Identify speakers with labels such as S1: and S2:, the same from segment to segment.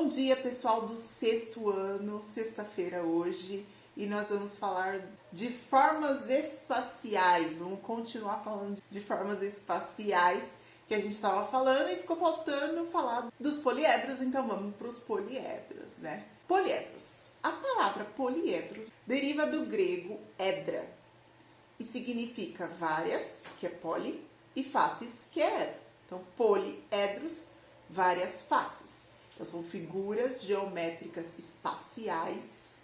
S1: dia, pessoal do sexto ano, sexta-feira hoje, e nós vamos falar de formas espaciais. Vamos continuar falando de formas espaciais que a gente estava falando e ficou faltando falar dos poliedros, então vamos para os poliedros, né? Poliedros. A palavra poliedro deriva do grego edra e significa várias, que é poli, e faces, que é edro. Então, poliedros, várias faces. Então, são figuras geométricas espaciais,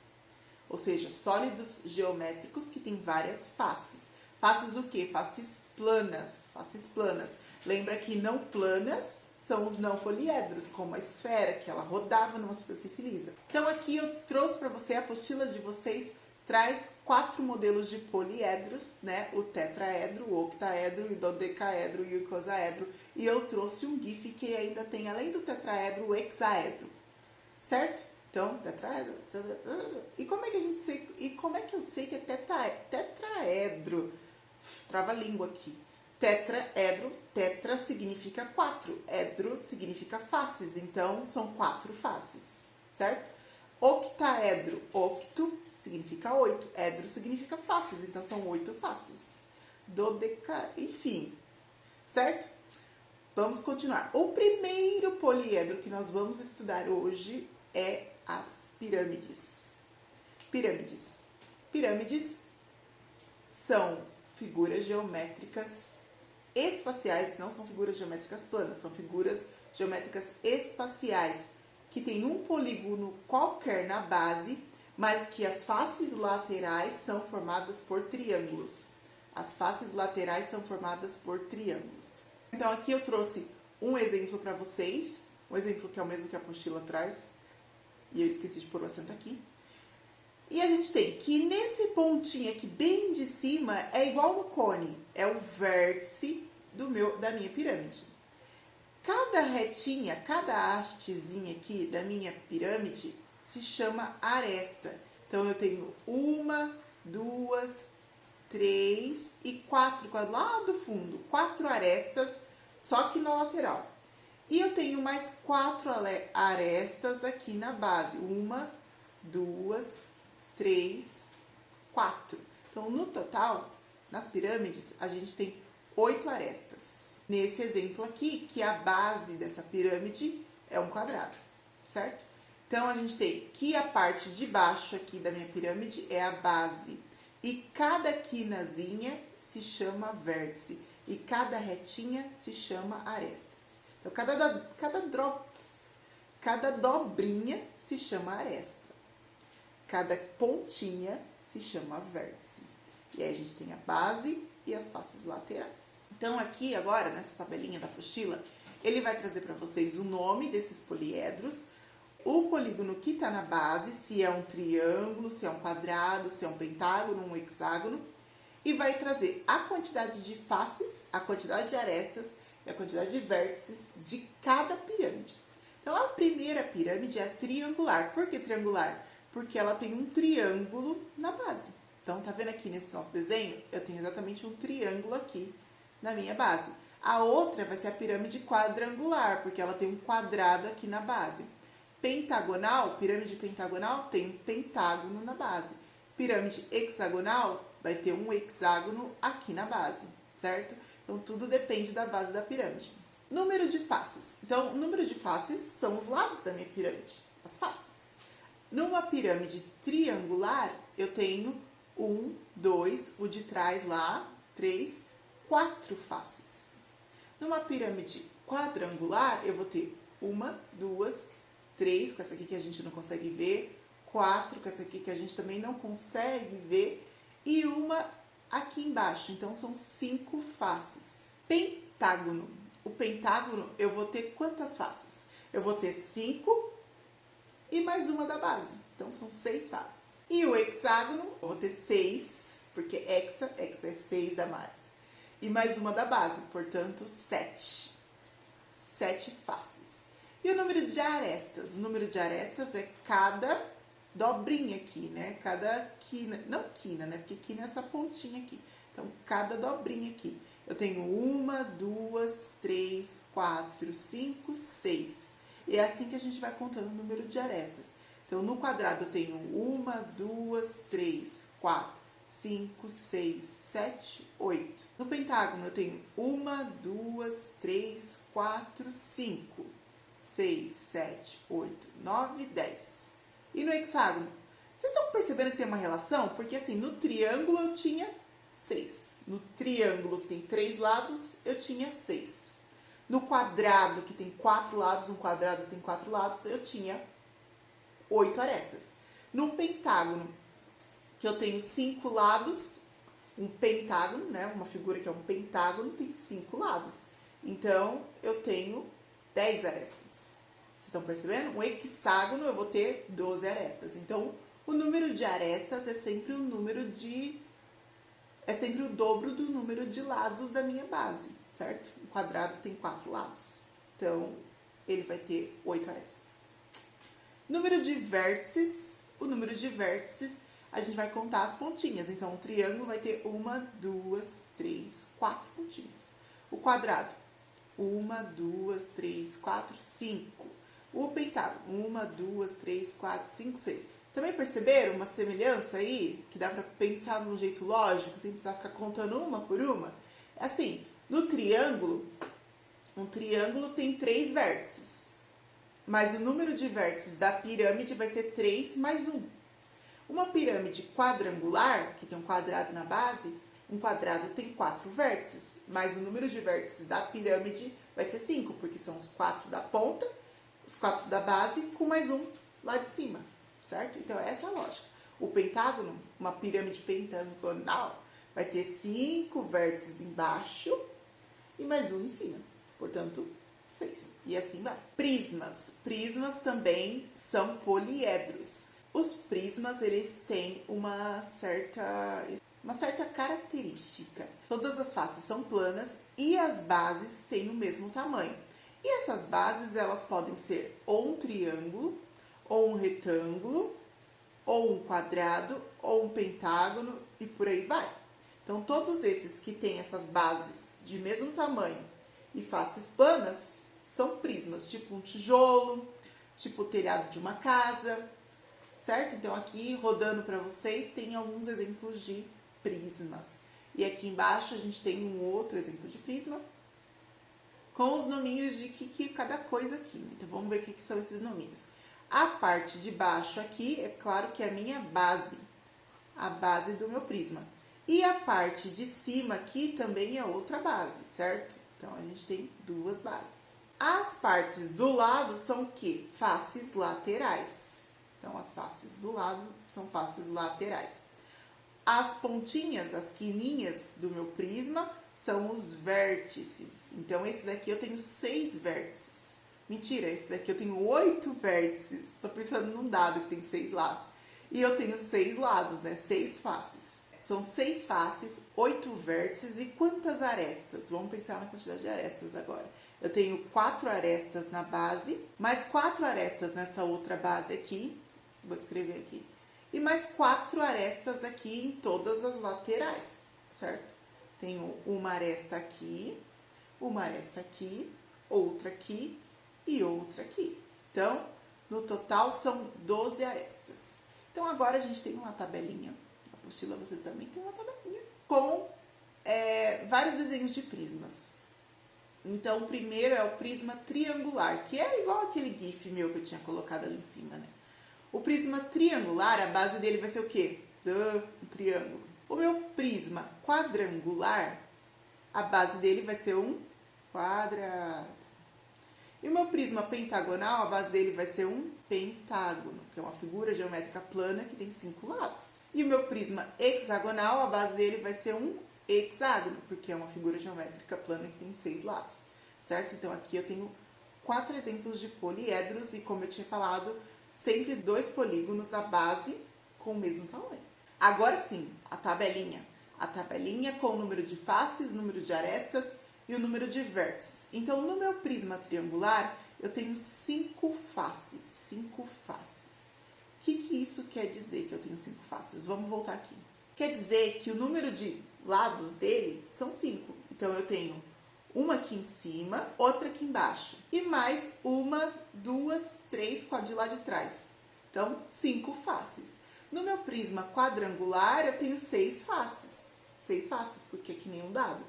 S1: ou seja, sólidos geométricos que têm várias faces. Faces o quê? Faces planas. Faces planas. Lembra que não planas são os não poliedros, como a esfera, que ela rodava numa superfície lisa. Então, aqui eu trouxe para você, a apostila de vocês traz 4 modelos de poliedros, né? O tetraedro, o octaedro, o dodecaedro e o icosaedro. E eu trouxe um GIF que ainda tem, além do tetraedro, o hexaedro. Certo? Então, tetraedro. E como é que a gente sei? E como é que eu sei que é tetraedro? Trava a língua aqui. Tetraedro, tetra significa 4, edro significa faces, então são 4 faces, certo? Octaedro, octo significa 8, edro significa faces, então são 8 faces. Dodeca, enfim, certo? Vamos continuar. O primeiro poliedro que nós vamos estudar hoje é as pirâmides. Pirâmides. Pirâmides são figuras geométricas espaciais, não são figuras geométricas planas, são figuras geométricas espaciais que tem um polígono qualquer na base, mas que as faces laterais são formadas por triângulos. As faces laterais são formadas por triângulos. Então aqui eu trouxe um exemplo para vocês, um exemplo que é o mesmo que a apostila traz, e eu esqueci de pôr o acento aqui. E a gente tem que nesse pontinho aqui bem de cima é igual no cone, é o vértice da minha pirâmide. Cada retinha, cada hastezinha aqui da minha pirâmide se chama aresta. Então eu tenho 1, 2, 3 e 4 lá do fundo, 4 arestas, só que na lateral. E eu tenho mais 4 arestas aqui na base, 1, 2, 3, 4. Então, no total, nas pirâmides, a gente tem 8 arestas. Nesse exemplo aqui, que a base dessa pirâmide é um quadrado, certo? Então, a gente tem que a parte de baixo aqui da minha pirâmide é a base. E cada quinazinha se chama vértice. E cada retinha se chama arestas. Então, cada dobrinha se chama aresta. Cada pontinha se chama vértice. E aí a gente tem a base e as faces laterais. Então aqui agora, nessa tabelinha da apostila, ele vai trazer para vocês o nome desses poliedros, o polígono que está na base, se é um triângulo, se é um quadrado, se é um pentágono, um hexágono, e vai trazer a quantidade de faces, a quantidade de arestas e a quantidade de vértices de cada pirâmide. Então a primeira pirâmide é triangular. Por que triangular? Porque ela tem um triângulo na base. Então, tá vendo aqui nesse nosso desenho? Eu tenho exatamente um triângulo aqui na minha base. A outra vai ser a pirâmide quadrangular, porque ela tem um quadrado aqui na base. Pentagonal, pirâmide pentagonal, tem um pentágono na base. Pirâmide hexagonal, vai ter um hexágono aqui na base, certo? Então, tudo depende da base da pirâmide. Número de faces. Então, o número de faces são os lados da minha pirâmide, as faces. Numa pirâmide triangular, eu tenho 1, 2, o de trás lá, 3, 4 faces. Numa pirâmide quadrangular, eu vou ter 1, 2, 3, com essa aqui que a gente não consegue ver, 4, com essa aqui que a gente também não consegue ver, e uma aqui embaixo. Então, são 5 faces. Pentágono. O pentágono, eu vou ter quantas faces? Eu vou ter 5 e mais uma da base. Então, são 6 faces. E o hexágono, eu vou ter 6, porque hexa é 6 dá mais. E mais uma da base, portanto, 7. 7 faces. E o número de arestas? O número de arestas é cada dobrinha aqui, né? Cada quina, não quina, né? Porque quina é essa pontinha aqui. Então, cada dobrinha aqui. Eu tenho 1, 2, 3, 4, 5, 6. E é assim que a gente vai contando o número de arestas. Então, no quadrado eu tenho 1, 2, 3, 4, 5, 6, 7, 8. No pentágono eu tenho 1, 2, 3, 4, 5, 6, 7, 8, 9, 10. E no hexágono? Vocês estão percebendo que tem uma relação? Porque assim, no triângulo eu tinha 6. No triângulo que tem 3 lados, eu tinha 6. No quadrado que tem 4 lados, um quadrado que tem 4 lados, eu tinha 8 arestas. No pentágono, que eu tenho 5 lados, um pentágono, né? Uma figura que é um pentágono tem 5 lados. Então, eu tenho 10 arestas. Vocês estão percebendo? Um hexágono eu vou ter 12 arestas. Então, o número de arestas é sempre o número de... é sempre o dobro do número de lados da minha base, certo? O quadrado tem 4 lados. Então, ele vai ter 8 arestas. Número de vértices. O número de vértices, a gente vai contar as pontinhas. Então, o triângulo vai ter 1, 2, 3, 4 pontinhas. O quadrado, 1, 2, 3, 4, 5. O pentágono, 1, 2, 3, 4, 5, 6. Também perceberam uma semelhança aí? Que dá para pensar de um jeito lógico, sem precisar ficar contando uma por uma? Assim, no triângulo, um triângulo tem 3 vértices. Mas o número de vértices da pirâmide vai ser 3 mais 1. Uma pirâmide quadrangular, que tem um quadrado na base, um quadrado tem 4 vértices. Mas o número de vértices da pirâmide vai ser 5, porque são os 4 da ponta, os 4 da base, com mais um lá de cima. Certo? Então, essa é a lógica. O pentágono, uma pirâmide pentagonal, vai ter 5 vértices embaixo e mais um em cima. Portanto, 6. E assim vai. Prismas. Prismas também são poliedros. Os prismas, eles têm uma certa característica. Todas as faces são planas e as bases têm o mesmo tamanho. E essas bases, elas podem ser ou um triângulo, ou um retângulo, ou um quadrado, ou um pentágono e por aí vai. Então, todos esses que têm essas bases de mesmo tamanho e faces planas são prismas, tipo um tijolo, tipo o telhado de uma casa, certo? Então, aqui, rodando para vocês, tem alguns exemplos de prismas. E aqui embaixo a gente tem um outro exemplo de prisma, com os nominhos de que cada coisa aqui. Então, vamos ver o que são esses nominhos. A parte de baixo aqui, é claro que é a minha base, a base do meu prisma. E a parte de cima aqui também é outra base, certo? Então, a gente tem 2 bases. As partes do lado são o quê? Faces laterais. Então, as faces do lado são faces laterais. As pontinhas, as quininhas do meu prisma são os vértices. Então, esse daqui eu tenho 6 vértices. Mentira, esse daqui eu tenho 8 vértices. Estou pensando num dado que tem 6 lados. E eu tenho 6 lados, né? 6 faces. São 6 faces, 8 vértices e quantas arestas? Vamos pensar na quantidade de arestas agora. Eu tenho 4 arestas na base, mais 4 arestas nessa outra base aqui. Vou escrever aqui. E mais 4 arestas aqui em todas as laterais, certo? Tenho uma aresta aqui, outra aqui e outra aqui. Então, no total são 12 arestas. Então, agora a gente tem uma tabelinha. Na apostila vocês também têm uma tabelinha. Com vários desenhos de prismas. Então, o primeiro é o prisma triangular, que é igual aquele gif meu que eu tinha colocado ali em cima, né? O prisma triangular, a base dele vai ser o quê? Um triângulo. O meu prisma quadrangular, a base dele vai ser um quadrado. E o meu prisma pentagonal, a base dele vai ser um pentágono, que é uma figura geométrica plana que tem 5 lados. E o meu prisma hexagonal, a base dele vai ser um hexágono, porque é uma figura geométrica plana que tem 6 lados, certo? Então, aqui eu tenho 4 exemplos de poliedros e, como eu tinha falado, sempre 2 polígonos da base com o mesmo tamanho. Agora sim, a tabelinha. A tabelinha com o número de faces, número de arestas e o número de vértices. Então, no meu prisma triangular, eu tenho 5 faces. 5 faces. O que isso quer dizer que eu tenho 5 faces? Vamos voltar aqui. Quer dizer que o número de lados dele são 5. Então, eu tenho uma aqui em cima, outra aqui embaixo. E mais uma, duas, três com a de lá de trás. Então, 5 faces. No meu prisma quadrangular, eu tenho 6 faces. 6 faces, porque é que nem um dado.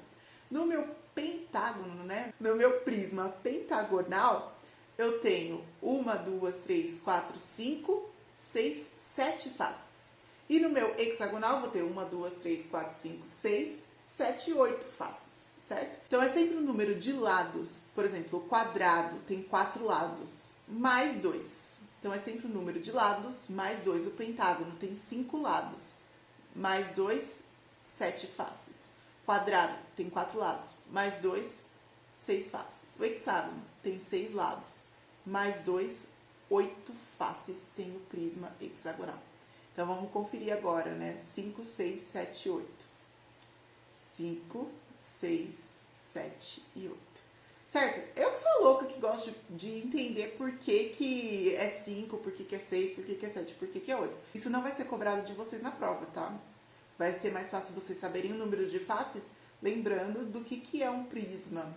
S1: No meu pentágono, né? No meu prisma pentagonal, eu tenho 1, 2, 3, 4, 5, 6, 7 faces. E no meu hexagonal, eu vou ter 1, 2, 3, 4, 5, 6, 7 e 8 faces, certo? Então, é sempre o número de lados. Por exemplo, o quadrado tem 4 lados, mais 2. Então, é sempre o número de lados, mais 2. O pentágono tem 5 lados, mais 2, 7 faces. Quadrado tem 4 lados, mais 2, 6 faces. O hexágono tem 6 lados, mais 2, 8 faces tem o prisma hexagonal. Então, vamos conferir agora, né? 5, 6, 7, 8. 5, 6, 7 e 8. Certo? Eu que sou louca que gosto de entender por que é 5, por que é 6, por que é 7, por que é 8. Isso não vai ser cobrado de vocês na prova, tá? Vai ser mais fácil vocês saberem o número de faces, lembrando do que é um prisma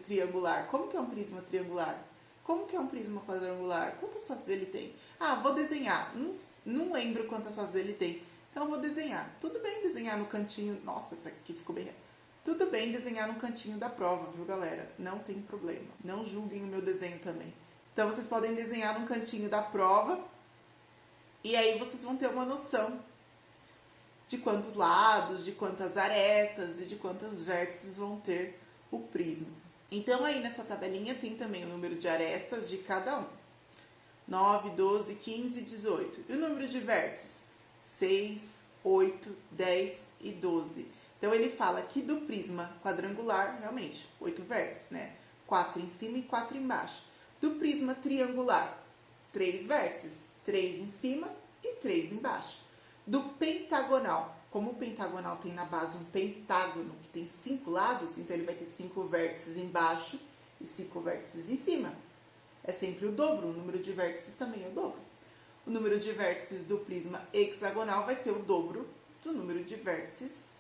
S1: triangular. Como que é um prisma triangular? Como que é um prisma quadrangular? Quantas faces ele tem? Ah, vou desenhar. Não lembro quantas faces ele tem. Então, eu vou desenhar. Tudo bem desenhar no cantinho... Nossa, essa aqui ficou bem... Tudo bem desenhar no cantinho da prova, viu, galera? Não tem problema. Não julguem o meu desenho também. Então, vocês podem desenhar no cantinho da prova. E aí, vocês vão ter uma noção de quantos lados, de quantas arestas e de quantos vértices vão ter o prisma. Então, aí nessa tabelinha tem também o número de arestas de cada um. 9, 12, 15, 18. E o número de vértices? 6, 8, 10 e 12. Então, ele fala aqui do prisma quadrangular, realmente, 8 vértices, né? 4 em cima e 4 embaixo. Do prisma triangular, 3 vértices, 3 em cima e 3 embaixo. Do pentagonal, como o pentagonal tem na base um pentágono que tem 5 lados, então ele vai ter 5 vértices embaixo e 5 vértices em cima. É sempre o dobro, o número de vértices também é o dobro. O número de vértices do prisma hexagonal vai ser o dobro do número de vértices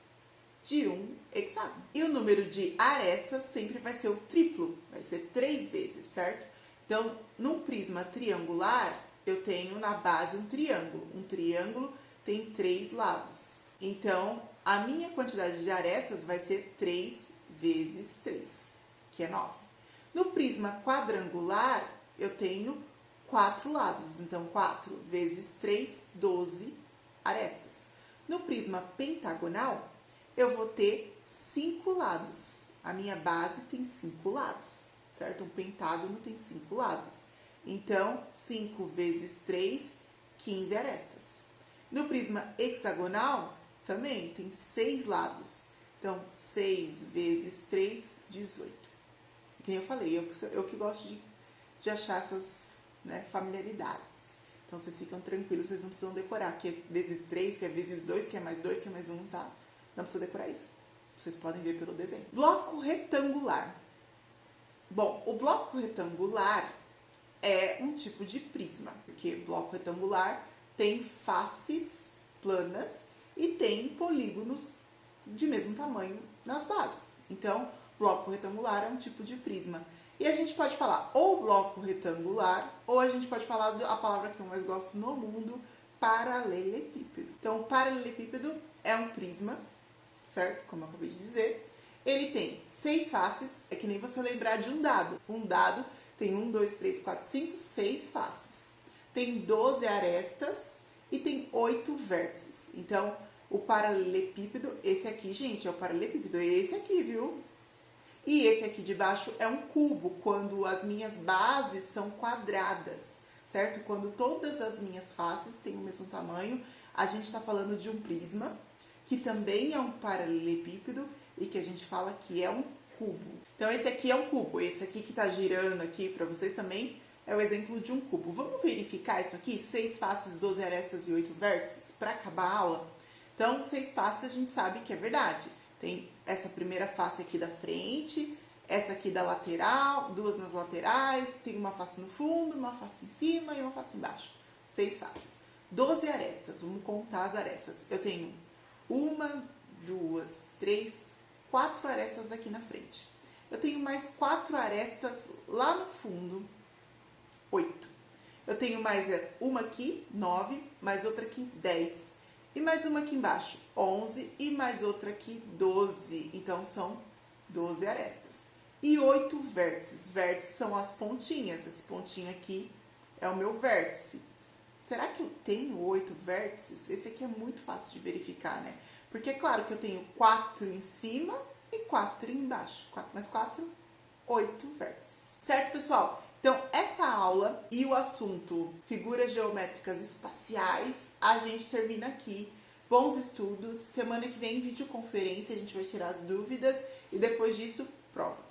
S1: de um hexágono. E o número de arestas sempre vai ser o triplo, vai ser 3 vezes, certo? Então, num prisma triangular, eu tenho na base um triângulo. Um triângulo tem 3 lados. Então, a minha quantidade de arestas vai ser 3 vezes 3, que é 9. No prisma quadrangular, eu tenho 4 lados. Então, 4 vezes 3, 12 arestas. No prisma pentagonal, eu vou ter 5 lados. A minha base tem 5 lados, certo? Um pentágono tem 5 lados. Então, 5 vezes 3, 15 arestas. No prisma hexagonal, também tem 6 lados. Então, 6 vezes 3, 18. Como eu falei, eu que gosto de achar essas, né, familiaridades. Então, vocês ficam tranquilos, vocês não precisam decorar. Que é vezes 3, que é vezes 2, que é mais 2, que é mais 1, sabe? Não precisa decorar isso. Vocês podem ver pelo desenho. Bloco retangular. Bom, o bloco retangular é um tipo de prisma, porque bloco retangular tem faces planas e tem polígonos de mesmo tamanho nas bases. Então, bloco retangular é um tipo de prisma. E a gente pode falar ou bloco retangular, ou a gente pode falar a palavra que eu mais gosto no mundo, paralelepípedo. Então, o paralelepípedo é um prisma, certo? Como eu acabei de dizer. Ele tem 6 faces, é que nem você lembrar de um dado. Um dado tem 1, 2, 3, 4, 5, 6 faces. Tem 12 arestas e tem 8 vértices. Então, o paralelepípedo, esse aqui, gente, é o paralelepípedo. É esse aqui, viu? E esse aqui de baixo é um cubo, quando as minhas bases são quadradas, certo? Quando todas as minhas faces têm o mesmo tamanho, a gente está falando de um prisma, que também é um paralelepípedo e que a gente fala que é um cubo. Então, esse aqui é um cubo. Esse aqui que está girando aqui para vocês também é o exemplo de um cubo. Vamos verificar isso aqui? 6 faces, 12 arestas e 8 vértices para acabar a aula? Então, 6 faces a gente sabe que é verdade. Tem essa primeira face aqui da frente, essa aqui da lateral, 2 nas laterais, tem uma face no fundo, uma face em cima e uma face embaixo. 6 faces. 12 arestas, vamos contar as arestas. Eu tenho 1, 2, 3, 4 arestas aqui na frente. Eu tenho mais 4 arestas lá no fundo, 8. Eu tenho mais uma aqui, 9, mais outra aqui, 10. E mais uma aqui embaixo, 11, e mais outra aqui, 12. Então, são 12 arestas. E 8 vértices. Vértices são as pontinhas. Esse pontinho aqui é o meu vértice. Será que eu tenho 8 vértices? Esse aqui é muito fácil de verificar, né? Porque é claro que eu tenho 4 em cima e 4 embaixo. 4 mais 4, 8 vértices. Certo, pessoal? Então, essa aula e o assunto figuras geométricas espaciais, a gente termina aqui. Bons estudos. Semana que vem, videoconferência, a gente vai tirar as dúvidas e depois disso, prova.